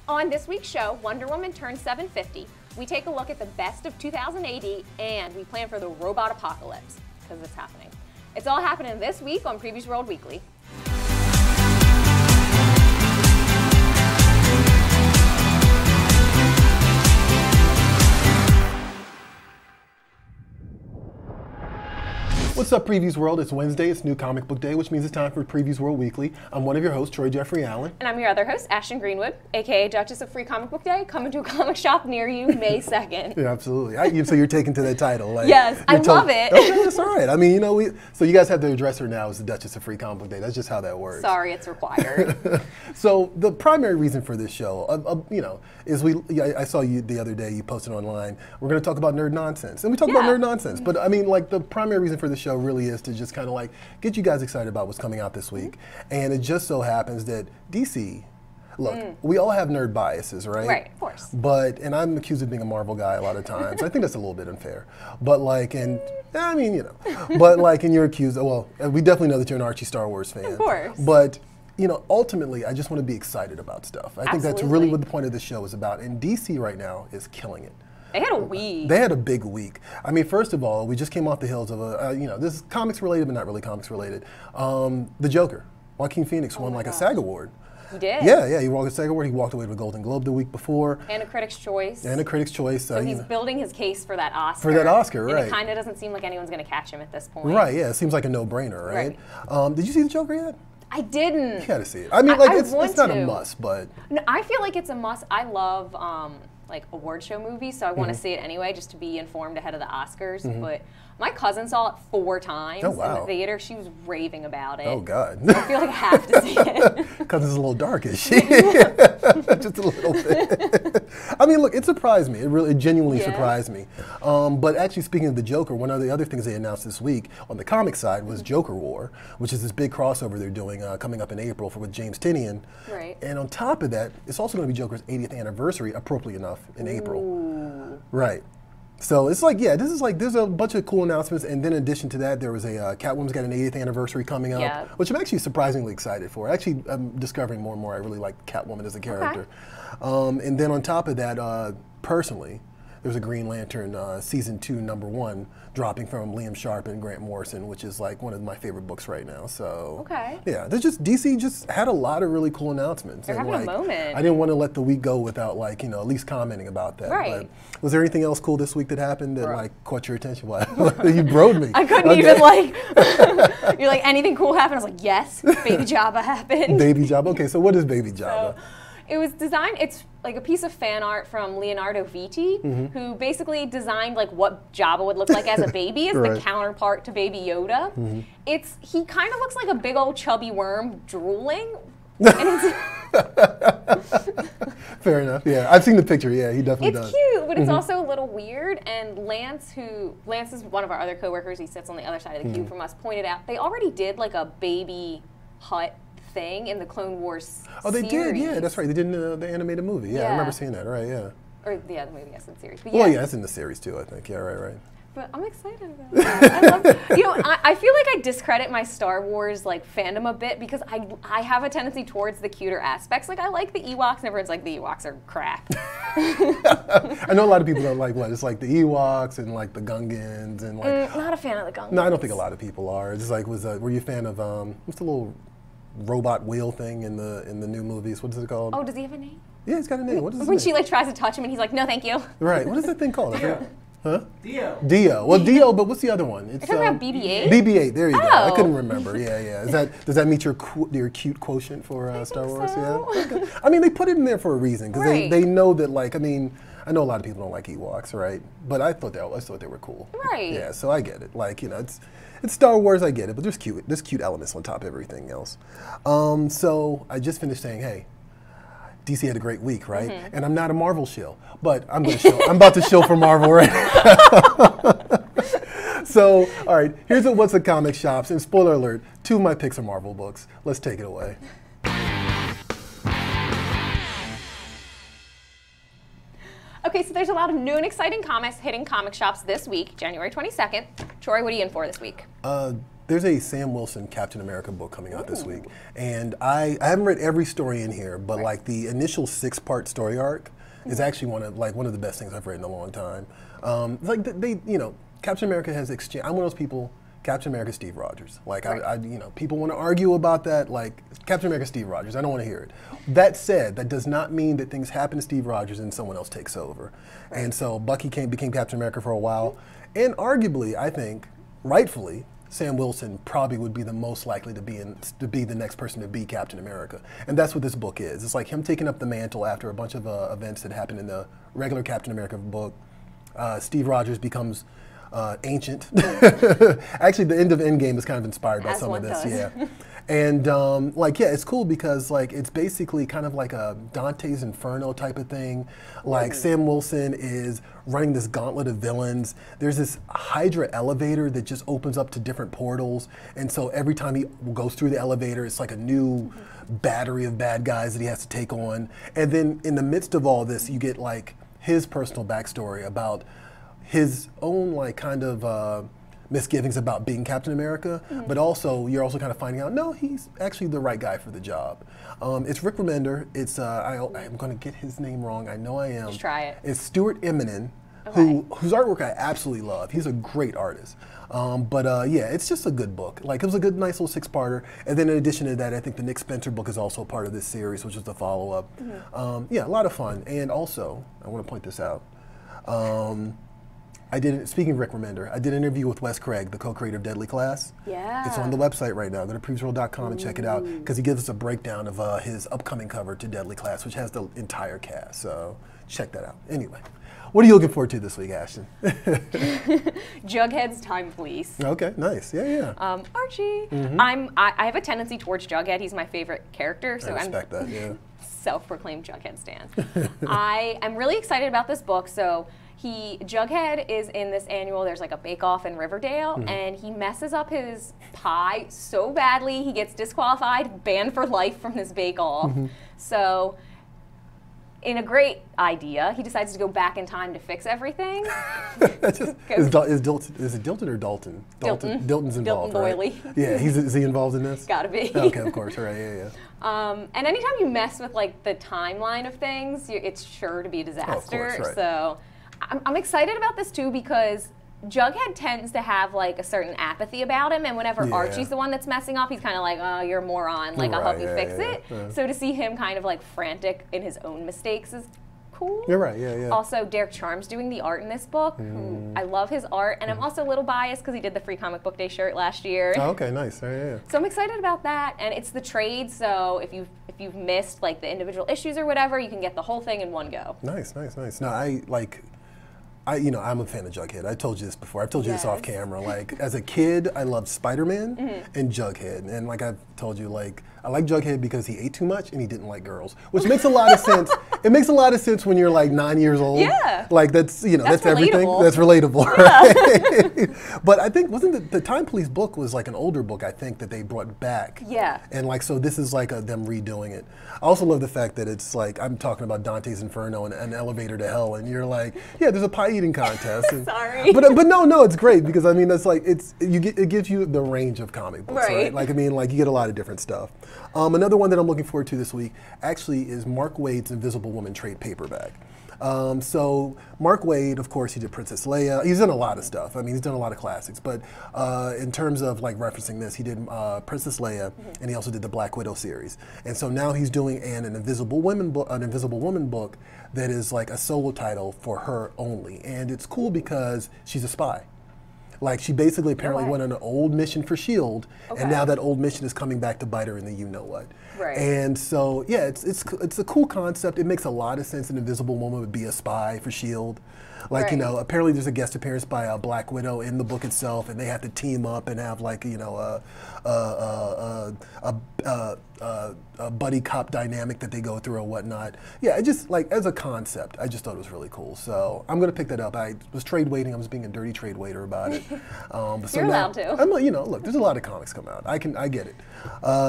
On this week's show, Wonder Woman turns 750. We take a look at the best of 2000 AD, and we plan for the robot apocalypse, because it's happening. It's all happening this week on Previews World Weekly. What's up, Previews World? It's Wednesday, it's New Comic Book Day, which means it's time for Previews World Weekly. I'm one of your hosts, Troy Jeffrey Allen. And I'm your other host, Ashton Greenwood, aka Duchess of Free Comic Book Day, coming to a comic shop near you May 2nd. Yeah, absolutely. So you're taken to that title. Like, yes, I love it. Okay, that's all right. I mean, you know, so you guys have to address her now as the Duchess of Free Comic Book Day. That's just how that works. Sorry, it's required. So the primary reason for this show, you know, is I saw you the other day, you posted online, we're going to talk about nerd nonsense. And we talk about nerd nonsense, but I mean, like, the primary reason for the show really is to just kind of like get you guys excited about what's coming out this week. And it just so happens that DC, look, we all have nerd biases, right? Right, of course. And I'm accused of being a Marvel guy a lot of times. I think that's a little bit unfair. But like, I mean, you know, but like, and you're accused, well, we definitely know that you're an Archie Star Wars fan. Of course. But, you know, ultimately, I just want to be excited about stuff. I think that's really what the point of the show is about. And DC right now is killing it. They had a week. They had a big week. I mean, first of all, we just came off the heels of a, you know, this is comics related, but not really comics related. The Joker, Joaquin Phoenix won like a SAG award. He did? Yeah, he won a SAG award. He walked away with a Golden Globe the week before. And a Critics' Choice. And a Critics' Choice. So he's building his case for that Oscar. For that Oscar, right. And it kind of doesn't seem like anyone's going to catch him at this point. Right, yeah, it seems like a no-brainer, right? Did you see The Joker yet? I didn't. You gotta see it. I mean, like, it's not a must, but. No, I feel like it's a must. I love like award show movies, so I want to see it anyway just to be informed ahead of the Oscars. But my cousin saw it 4 times in the theater. She was raving about it. Oh, God. So I feel like I have to see it. Because it's a little dark, is she? Just a little bit. I mean, look, it surprised me. It genuinely surprised me. But actually, speaking of the Joker, one of the other things they announced this week on the comic side was Joker War, which is this big crossover they're doing coming up in April with James Tynion. Right. And on top of that, it's also going to be Joker's 80th anniversary, appropriately enough, in April. Right. So it's like, yeah, this is like, there's a bunch of cool announcements, and then in addition to that, there was a, Catwoman's got an 80th anniversary coming up, which I'm actually surprisingly excited for. Actually, I'm discovering more and more I really like Catwoman as a character. And then on top of that, personally, there's a Green Lantern Season 2, #1, dropping from Liam Sharp and Grant Morrison, which is like one of my favorite books right now. So yeah, DC just had a lot of really cool announcements. They're having a moment. I didn't want to let the week go without, like, you know, at least commenting about that. Right. But was there anything else cool this week that happened that like caught your attention? You broed me. I couldn't even like. You're like, anything cool happened? I was like, yes, Baby Jabba happened. Baby Jabba. Okay, so what is Baby Jabba? So, it was designed, it's like a piece of fan art from Leonardo Vitti, who basically designed like what Jabba would look like as a baby, as the counterpart to Baby Yoda. He kind of looks like a big old chubby worm drooling. And Fair enough, yeah. I've seen the picture, yeah, he definitely does. It's cute, but it's also a little weird, and Lance is one of our other coworkers, he sits on the other side of the cube from us, pointed out, they already did like a baby hut thing in the Clone Wars they series. did, yeah, that's right. They did the animated movie. Yeah, I remember seeing that, right, yeah. Or, the movie, yes, in the series. But well, yeah, it's in the series too, I think. Yeah, right. But I'm excited about it. I love it. You know, I feel like I discredit my Star Wars like fandom a bit because I have a tendency towards the cuter aspects. Like, I like the Ewoks, and everyone's like, the Ewoks are crap. I know a lot of people don't like what? It's like the Ewoks and like the Gungans and like... not a fan of the Gungans. No, I don't think a lot of people are. It's just like, were you a fan of, what's the little robot whale thing in the new movies? What is it called? Oh, does he have a name? Yeah, he's got a name. What is his When name? she like tries to touch him and he's like, no, thank you. Right. What is that thing called? Huh? Dio. Dio. Well, Dio, but what's the other one? It's talking about BB-8? BB-8. There you go. I Oh. couldn't remember. Yeah. Does that meet your cute quotient for Star Wars? so. Yeah. Okay. I mean, they put it in there for a reason because they know that, like, I mean, I know a lot of people don't like Ewoks, right? But I thought they were cool. Right. Yeah. So I get it. Like, you know, it's Star Wars. I get it. But there's cute elements on top of everything else. So I just finished saying, hey, DC had a great week, right? And I'm not a Marvel shill, but I'm about to shill for Marvel right now. So, all right, here's what's at comic shops, and spoiler alert, 2 of my picks are Marvel books. Let's take it away. Okay, so there's a lot of new and exciting comics hitting comic shops this week, January 22nd. Troy, what are you in for this week? There's a Sam Wilson Captain America book coming out this week, and I haven't read every story in here, but like the initial 6-part story arc is actually one of the best things I've read in a long time. Like they, you know, Captain America has exchanged. I'm one of those people. Captain America, Steve Rogers. Like you know, people want to argue about that. Like Captain America, Steve Rogers. I don't want to hear it. That said, that does not mean that things happen to Steve Rogers and someone else takes over. And so Bucky became Captain America for a while, and arguably, I think, rightfully, Sam Wilson probably would be the most likely to be the next person to be Captain America. And that's what this book is. It's like him taking up the mantle after a bunch of events that happened in the regular Captain America book. Steve Rogers becomes ancient. Actually, the end of Endgame is kind of inspired by some of this. Yeah. And like, yeah, it's cool because like it's basically kind of like a Dante's Inferno type of thing. Like Sam Wilson is running this gauntlet of villains. There's this Hydra elevator that just opens up to different portals, and so every time he goes through the elevator, it's like a new battery of bad guys that he has to take on. And then in the midst of all this, you get like his personal backstory about his own like kind of misgivings about being Captain America, but also you're also kind of finding out, no, he's actually the right guy for the job. It's Rick Remender. It's I'm going to get his name wrong. I know I am. Just try it. It's Stuart Eminem, whose artwork I absolutely love. He's a great artist. Yeah, it's just a good book. Like it was a good, nice little 6-parter. And then in addition to that, I think the Nick Spencer book is also part of this series, which is the follow-up. Yeah, a lot of fun. And also, I want to point this out. Speaking of Rick Remender, I did an interview with Wes Craig, the co-creator of Deadly Class. Yeah. It's on the website right now. Go to PREVIEWSworld.com and check it out, because he gives us a breakdown of his upcoming cover to Deadly Class, which has the entire cast. So check that out. Anyway, what are you looking forward to this week, Ashton? Jughead's Time Police. Okay, nice. Yeah. Archie. I have a tendency towards Jughead. He's my favorite character. So I respect that, yeah. Self-proclaimed Jughead stan. I'm really excited about this book. So Jughead is in this annual, there's like a bake-off in Riverdale, and he messes up his pie so badly, he gets disqualified, banned for life from this bake-off. So, in a great idea, he decides to go back in time to fix everything. Is it Dilton or Dalton? Dilton's involved, Dilton right? Yeah, is he involved in this? Gotta be. Okay, of course, right, yeah. And anytime you mess with like the timeline of things, it's sure to be a disaster. Oh, of course, right. So I'm excited about this too, because Jughead tends to have like a certain apathy about him, and whenever Archie's the one that's messing up, he's kind of like, oh, you're a moron, like I'll help you fix it. So to see him kind of like frantic in his own mistakes is cool. You're right, yeah. Also, Derek Charm's doing the art in this book. Who I love his art, and I'm also a little biased because he did the Free Comic Book Day shirt last year. Oh, okay, nice. Yeah. So I'm excited about that, and it's the trade. So if you've missed like the individual issues or whatever, you can get the whole thing in one go. Nice. No, I'm a fan of Jughead. I told you this before. I've told you this off camera. Like, as a kid, I loved Spider-Man and Jughead. And like I've told you, like, I like Jughead because he ate too much and he didn't like girls, which makes a lot of sense. It makes a lot of sense when you're like 9 years old. Yeah. Like that's everything. That's relatable, right? But I think, wasn't the Time Police book was like an older book, I think, that they brought back. Yeah. And like, so this is like them redoing it. I also love the fact that it's like, I'm talking about Dante's Inferno and an elevator to hell, and you're like, yeah, there's a pie eating contest. And, Sorry. But no, it's great, because I mean, that's like, it gives you the range of comic books, right? Like, I mean, like you get a lot of different stuff. Another one that I'm looking forward to this week actually is Mark Waid's Invisible Woman trade paperback. So Mark Waid, of course, he did Princess Leia. He's done a lot of stuff. I mean, he's done a lot of classics. But in terms of like referencing this, he did Princess Leia, and he also did the Black Widow series. And so now he's doing an Invisible Woman book that is like a solo title for her only. And it's cool because she's a spy. Like, she basically apparently went on an old mission for S.H.I.E.L.D., and now that old mission is coming back to bite her in the you-know-what. Right. And so, yeah, it's a cool concept. It makes a lot of sense an Invisible Woman would be a spy for S.H.I.E.L.D. Like, you know, apparently there's a guest appearance by a Black Widow in the book itself, and they have to team up and have, like, you know, a buddy cop dynamic that they go through or whatnot. Yeah, it just, like, as a concept, I just thought it was really cool. So I'm going to pick that up. I was trade waiting. I was being a dirty trade waiter about it. But so You're allowed to. You know, look, there's a lot of comics come out. I get it.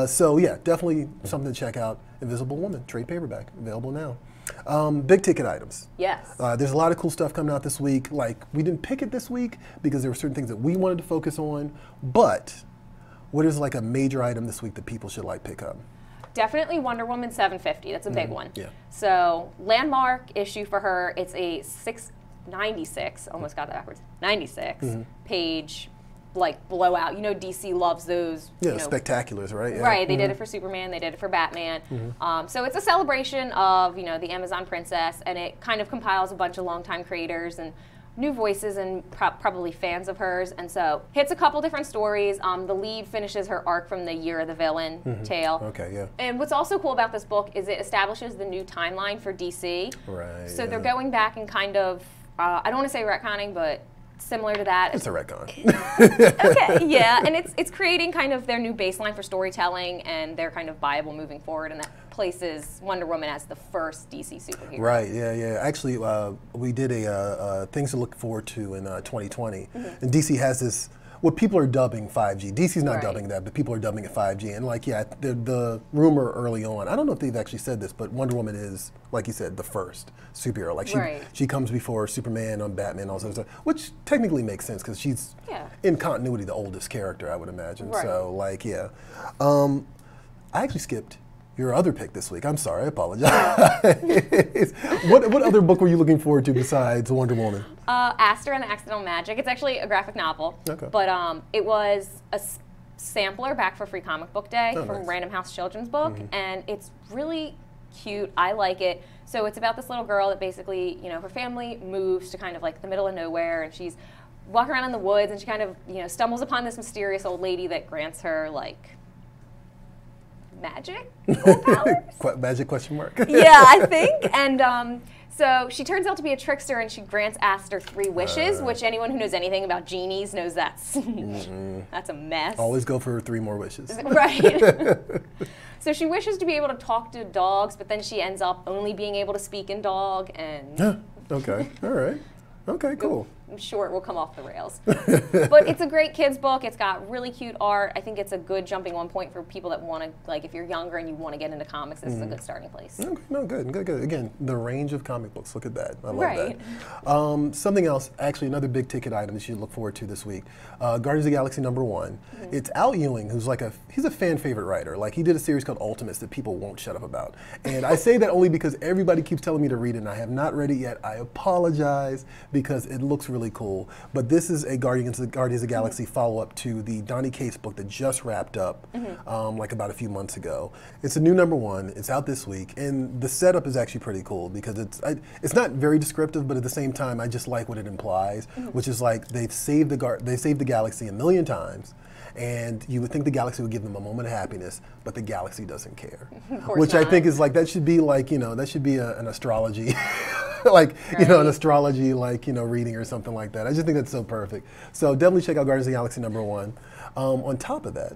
So, yeah, definitely something to check out. Invisible Woman, trade paperback, available now. Big ticket items. Yes. There's a lot of cool stuff coming out this week. Like, we didn't pick it this week because there were certain things that we wanted to focus on, but what is like a major item this week that people should like pick up? Definitely Wonder Woman 750. That's a big one. Yeah. So landmark issue for her. It's a 696. Almost got that backwards. 96 page, like blowout. You know, DC loves those. Yeah, you know, spectaculars, right? Yeah. Right. They did it for Superman. They did it for Batman. So it's a celebration of the Amazon princess, and it kind of compiles a bunch of longtime creators and new voices and probably fans of hers, and so hits a couple different stories. The lead finishes her arc from the Year of the Villain tale. Okay, yeah. And what's also cool about this book is it establishes the new timeline for DC. Right. So they're going back and kind of, I don't want to say retconning, but similar to that. It's a retcon. Okay, yeah, and it's creating kind of their new baseline for storytelling and their kind of Bible moving forward, and that places Wonder Woman as the first DC superhero. Right, yeah. Actually, we did a things to look forward to in 2020, and DC has this, what people are dubbing 5G. DC's not dubbing that, but people are dubbing it 5G. And like, yeah, the rumor early on, I don't know if they've actually said this, but Wonder Woman is, like you said, the first superhero. Like she comes before Superman on Batman, all that stuff, which technically makes sense because she's in continuity the oldest character, I would imagine. So like, yeah. I actually skipped your other pick this week. I'm sorry, I apologize. What other book were you looking forward to besides Wonder Woman? Aster and the Accidental Magic. It's actually a graphic novel, but it was a sampler back for Free Comic Book Day from Random House Children's Book, and it's really cute. I like it. So it's about this little girl that basically, her family moves to kind of like the middle of nowhere, and she's walking around in the woods, and she kind of, stumbles upon this mysterious old lady that grants her like magic powers? Magic question mark? Yeah, I think. And so she turns out to be a trickster, and she grants Aster 3 wishes, which anyone who knows anything about genies knows that's that's a mess. Always go for 3 more wishes. Right. So she wishes to be able to talk to dogs, but then she ends up only being able to speak in dog. And okay, all right. Okay, cool. I'm sure it will come off the rails. But it's a great kids book. It's got really cute art. I think it's a good jumping on point for people that want to, like, if you're younger and you want to get into comics, this is a good starting place. Okay, no, good. Again, the range of comic books. Look at that. I love that. Something else, actually, another big ticket item that you look forward to this week. Guardians of the Galaxy #1. It's Al Ewing, who's like he's a fan favorite writer. Like, he did a series called Ultimates that people won't shut up about. And I say that only because everybody keeps telling me to read it, and I have not read it yet. I apologize because it looks really cool. But this is a Guardians of the Galaxy follow-up to the Donny Cates book that just wrapped up like about a few months ago. It's a new #1. It's out this week, and the setup is actually pretty cool because it's not very descriptive, but at the same time, I just like what it implies, which is like they've saved the galaxy a million times. And you would think the galaxy would give them a moment of happiness, but the galaxy doesn't care. Which I think is like, that should be like, that should be an astrology, like, an astrology, like, reading or something like that. I just think that's so perfect. So definitely check out Guardians of the Galaxy #1. On top of that,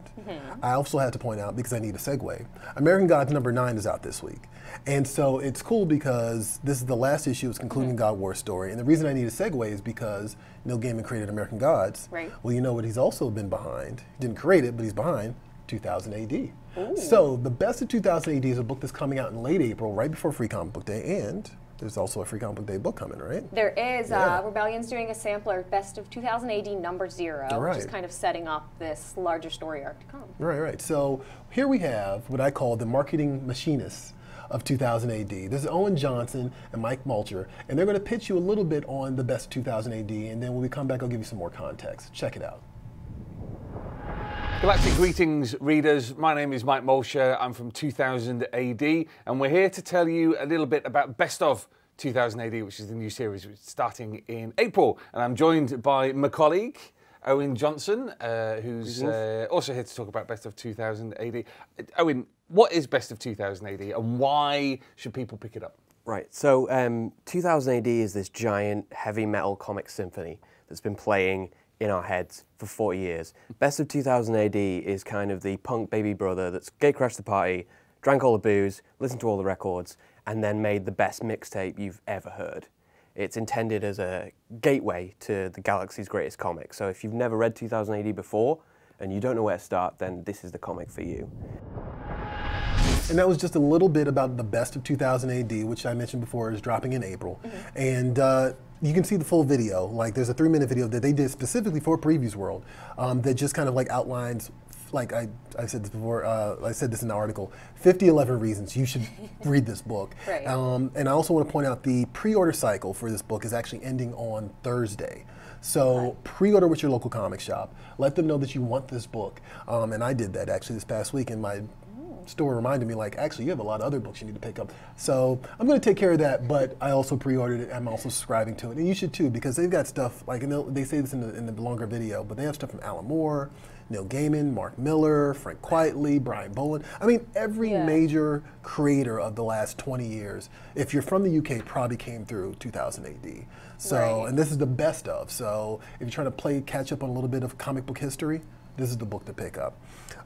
I also have to point out, because I need a segue, American Gods #9 is out this week. And so it's cool because this is the last issue, it's concluding God War story. And the reason I need a segue is because Neil Gaiman created American Gods. Right. Well, you know what he's also been behind? He didn't create it, but he's behind 2000 AD. Ooh. So the best of 2000 AD is a book that's coming out in late April, right before Free Comic Book Day, and there's also a Free Comic Book Day book coming, right? There is. Rebellion's doing a sampler, Best of 2000 AD #0, which is kind of setting up this larger story arc to come. Right. So here we have what I call the marketing machinists of 2000 AD. This is Owen Johnson and Mike Mulcher, and they're going to pitch you a little bit on the best 2000 AD, and then when we come back, I'll give you some more context. Check it out. Galactic greetings, readers. My name is Mike Mulcher. I'm from 2000 AD, and we're here to tell you a little bit about Best of 2000 AD, which is the new series starting in April. And I'm joined by my colleague, Owen Johnson, who's also here to talk about Best of 2000 AD. Owen, what is Best of 2000 AD, and why should people pick it up? Right, so 2000 AD is this giant heavy metal comic symphony that's been playing in our heads for 40 years. Best of 2000 AD is kind of the punk baby brother that's gate-crashed the party, drank all the booze, listened to all the records, and then made the best mixtape you've ever heard. It's intended as a gateway to the galaxy's greatest comic. So if you've never read 2000 AD before, and you don't know where to start, then this is the comic for you. And that was just a little bit about the Best of 2000 AD, which I mentioned before is dropping in April. And you can see the full video. Like, there's a 3-minute video that they did specifically for PREVIEWSworld that just kind of like outlines like I said this before, I said this in the article, 50-11 reasons you should read this book. Right. And I also want to point out the pre-order cycle for this book is actually ending on Thursday. So pre-order with your local comic shop. Let them know that you want this book. And I did that actually this past week, and my store reminded me, like, actually, you have a lot of other books you need to pick up. So I'm going to take care of that, but I also pre-ordered it. I'm also subscribing to it. And you should too, because they've got stuff, like, and they say this in the longer video, but they have stuff from Alan Moore, Neil Gaiman, Mark Miller, Frank Quitely, Brian Boland. I mean, every major creator of the last 20 years, if you're from the UK, probably came through 2000 AD. So, and this is the best of. So if you're trying to catch up on a little bit of comic book history, this is the book to pick up.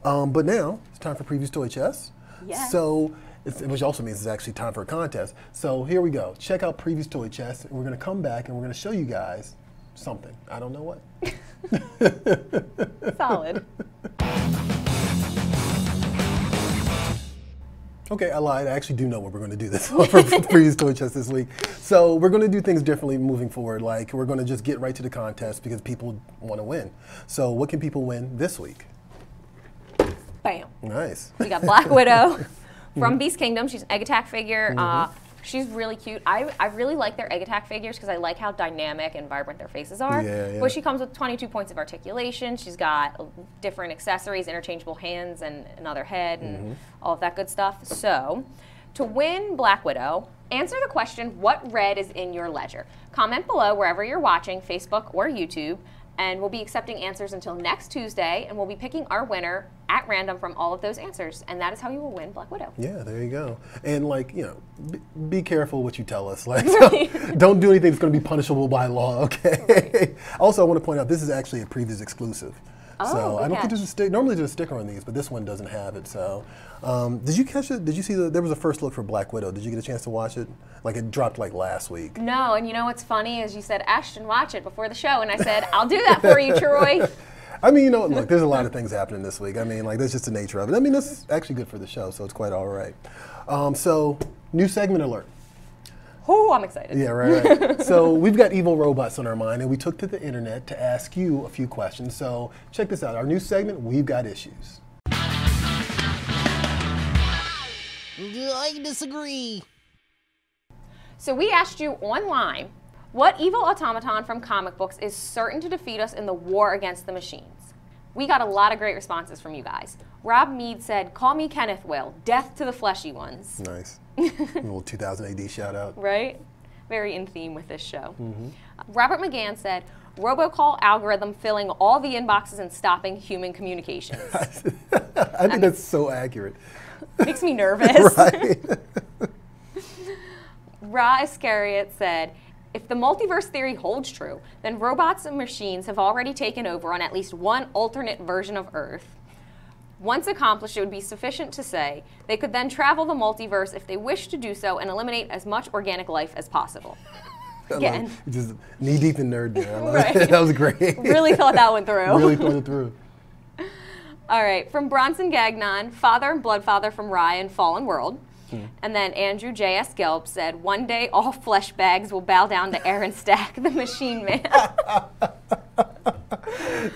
But now it's time for Previews Toy Chess. Yes. So, which also means it's actually time for a contest. So here we go. Check out Previews Toy Chess, and we're going to come back and we're going to show you guys something. I don't know what. Solid. Okay, I lied. I actually do know what we're going to do this for Previews Toy Chess this week. So we're going to do things differently moving forward. Like, we're going to just get right to the contest because people want to win. So what can people win this week? Bam. Nice. We got Black Widow from Beast Kingdom. She's an Egg Attack figure. She's really cute. I really like their Egg Attack figures because I like how dynamic and vibrant their faces are. Yeah. But she comes with 22 points of articulation. She's got different accessories, interchangeable hands and another head and all of that good stuff. So to win Black Widow, answer the question, what red is in your ledger? Comment below wherever you're watching, Facebook or YouTube, and we'll be accepting answers until next Tuesday, and we'll be picking our winner at random from all of those answers, and that is how you will win Black Widow. Yeah, there you go. And, like, you know, be careful what you tell us. Like, don't do anything that's going to be punishable by law, okay? Right. Also, I want to point out, this is actually a Previews exclusive. Oh, so I don't think there's a sticker. Normally there's a sticker on these, but this one doesn't have it. So, did you catch it? Did you see there was a first look for Black Widow? Did you get a chance to watch it? Like, it dropped like last week. No, and you know what's funny is you said, Ashton, watch it before the show, and I said, I'll do that for you, Troy. I mean, you know, look, there's a lot of things happening this week. I mean, like, that's just the nature of it. I mean, that's actually good for the show, so it's quite all right. So, new segment alert. Oh, I'm excited. Yeah, right. So we've got evil robots on our mind, and we took to the internet to ask you a few questions. So check this out. Our new segment, We've Got Issues. I disagree. So we asked you online, what evil automaton from comic books is certain to defeat us in the war against the machines? We got a lot of great responses from you guys. Rob Mead said, call me Kenneth Will, death to the fleshy ones. Nice. A little 2000 AD shout out. Right? Very in theme with this show. Robert McGann said, robocall algorithm filling all the inboxes and stopping human communications. I think that's so accurate. Makes me nervous. Right. Ra Iscariot said, if the multiverse theory holds true, then robots and machines have already taken over on at least one alternate version of Earth. Once accomplished, it would be sufficient to say they could then travel the multiverse if they wished to do so and eliminate as much organic life as possible. Again. Just knee deep in nerd there. I love Right. it. That was great. Really thought that one through. Really thought it through. All right, from Bronson Gagnon, Father and Bloodfather from Ryan, Fallen World. And then Andrew J.S. Gelb said, one day all flesh bags will bow down to Aaron Stack, the machine man.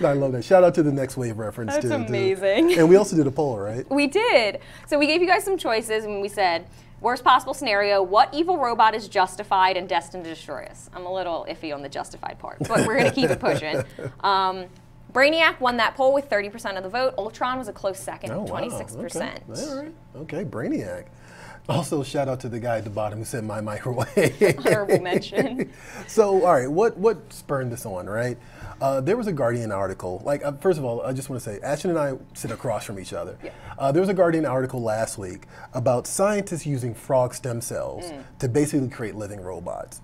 I love that. Shout out to the Next Wave reference, too. That's amazing. And we also did a poll, right? We did. So we gave you guys some choices, and we said, worst possible scenario, what evil robot is justified and destined to destroy us? I'm a little iffy on the justified part, but we're going to keep it pushing. Brainiac won that poll with 30% of the vote. Ultron was a close second, 26%. Okay. All right. Okay, Brainiac. Also, shout out to the guy at the bottom who said my microwave. Honorable mention. So, all right, what spurred this on, right? There was a Guardian article. Like, first of all, I just want to say, Ashton and I sit across from each other. Yeah. There was a Guardian article last week about scientists using frog stem cells to basically create living robots.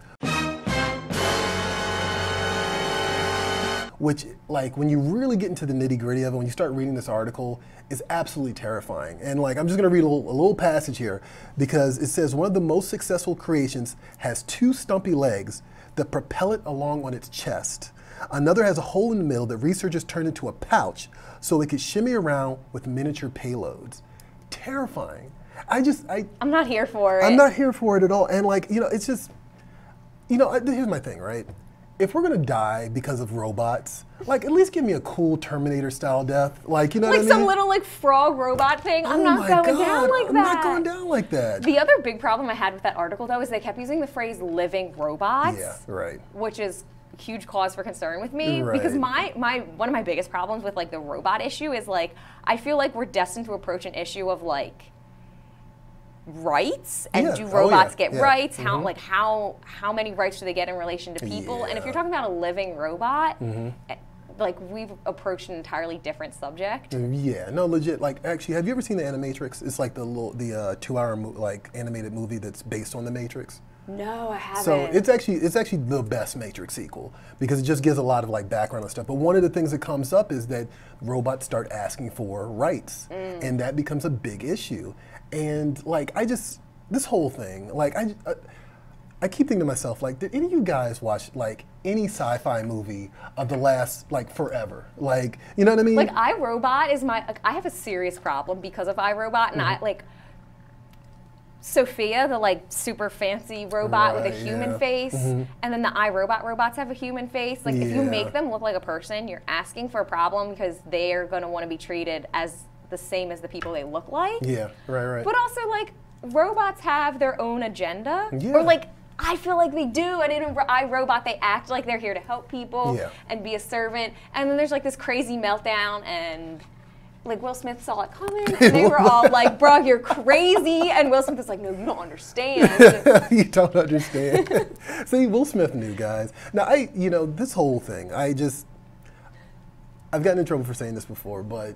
Which, like, when you really get into the nitty-gritty of it, when you start reading this article, is absolutely terrifying. And, like, I'm just going to read a little passage here, because it says, one of the most successful creations has two stumpy legs that propel it along on its chest. Another has a hole in the middle that researchers turned into a pouch so it could shimmy around with miniature payloads. Terrifying. I'm not here for it. I'm not here for it at all. And, like, you know, it's just, you know, here's my thing, right? if we're gonna die because of robots, like at least give me a cool Terminator-style death. Like, you know what I mean? Like some little like frog robot thing. I'm not going down like that. I'm not going down like that. The other big problem I had with that article though is they kept using the phrase living robots. Yeah, right. Which is a huge cause for concern with me. Right. Because one of my biggest problems with like the robot issue is like, I feel like we're destined to approach an issue of like, rights and do robots get rights? How like how many rights do they get in relation to people? And if you're talking about a living robot, like we've approached an entirely different subject. Yeah, no, legit. Like, actually, have you ever seen the Animatrix? It's like the 2-hour like animated movie that's based on the Matrix. No, I haven't. So it's actually the best Matrix sequel because it just gives a lot of like background and stuff. But one of the things that comes up is that robots start asking for rights, and that becomes a big issue. And like this whole thing, like I keep thinking to myself, like, did any of you guys watch like any sci-fi movie of the last like forever? Like, you know what I mean? Like iRobot is I have a serious problem because of iRobot, and I like Sophia, the like super fancy robot with a human face, and then the iRobot robots have a human face. Like if you make them look like a person, you're asking for a problem because they're going to want to be treated as the same as the people they look like. Yeah, right. But also like robots have their own agenda, or like I feel like they do. And in iRobot, they act like they're here to help people and be a servant. And then there's like this crazy meltdown and. Like Will Smith saw it coming, and they were all like, "Bro, you're crazy." And Will Smith was like, "No, you don't understand." You don't understand. See, Will Smith knew, guys. Now, this whole thing, I've gotten in trouble for saying this before, but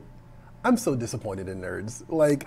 I'm so disappointed in nerds. Like,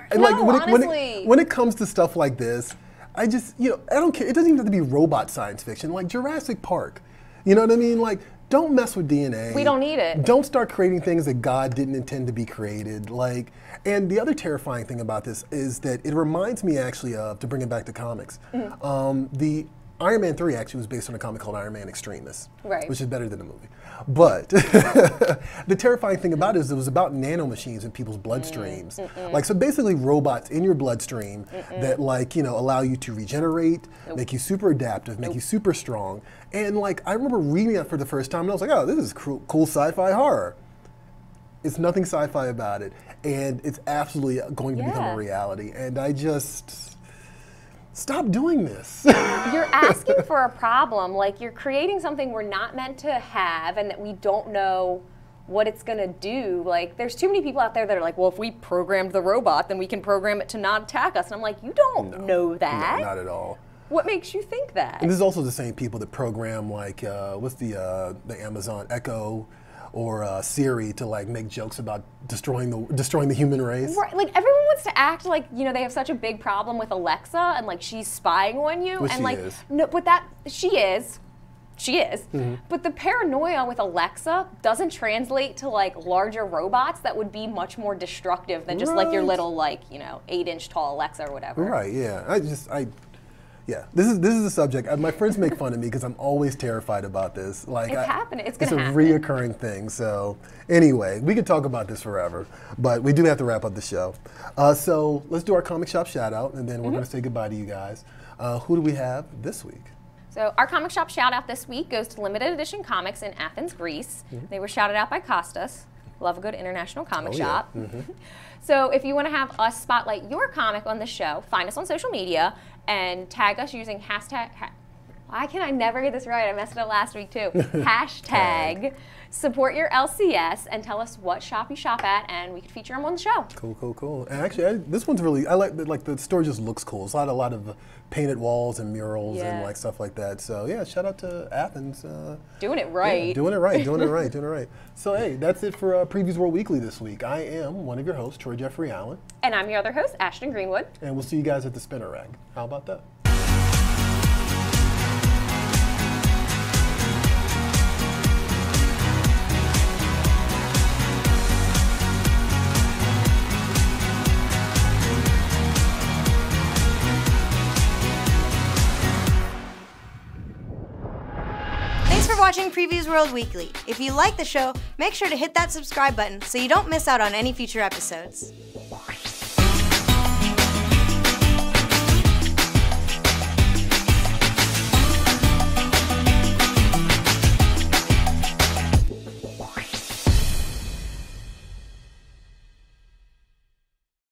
when it comes to stuff like this, I don't care. It doesn't even have to be robot science fiction, like Jurassic Park. You know what I mean? Like, don't mess with DNA. We don't need it. Don't start creating things that God didn't intend to be created. Like, and the other terrifying thing about this is that it reminds me actually of, to bring it back to comics, the Iron Man 3 actually was based on a comic called Iron Man Extremis, which is better than the movie. But the terrifying thing about it is it was about nanomachines in people's bloodstreams. Like, so basically robots in your bloodstream that like, allow you to regenerate, make you super adaptive, make you super strong. And like, I remember reading that for the first time and I was like, oh, this is cool sci-fi horror. It's nothing sci-fi about it. And it's absolutely going to become a reality. And I just... Stop doing this. You're asking for a problem. Like, you're creating something we're not meant to have and that we don't know what it's going to do. Like, there's too many people out there that are like, well, if we programmed the robot, then we can program it to not attack us. And I'm like, you don't know that. No, not at all. What makes you think that? And this is also the same people that program, like, what's the Amazon Echo or Siri to like make jokes about destroying the human race. Right, like everyone wants to act like they have such a big problem with Alexa and like she's spying on you, Which and she like is. no, but she is. But the paranoia with Alexa doesn't translate to like larger robots that would be much more destructive than just like your little 8-inch tall Alexa or whatever. Right. Yeah. Yeah, this is the subject. My friends make fun of me because I'm always terrified about this. Like, it's happening. It's gonna happen. It's a reoccurring thing. So anyway, we could talk about this forever, but we do have to wrap up the show. So let's do our comic shop shout out, and then we're going to say goodbye to you guys. Who do we have this week? So our comic shop shout out this week goes to Limited Edition Comics in Athens, Greece. They were shouted out by Costas. Love a good international comic shop. So if you want to have us spotlight your comic on the show, find us on social media and tag us using hashtag, why can I never get this right? I messed it up last week too. Hashtag support your LCS and tell us what shop you shop at and we could feature them on the show. Cool. And actually, this one's really, I like the store just looks cool. It's a lot of painted walls and murals and like stuff like that. So yeah, shout out to Athens. Doing it right. Yeah, doing it right. So hey, that's it for Previews World Weekly this week. I am one of your hosts, Troy Jeffrey Allen. And I'm your other host, Ashton Greenwood. And we'll see you guys at the Spinner Rack. How about that? Watching Previews World Weekly. If you like the show, make sure to hit that subscribe button so you don't miss out on any future episodes.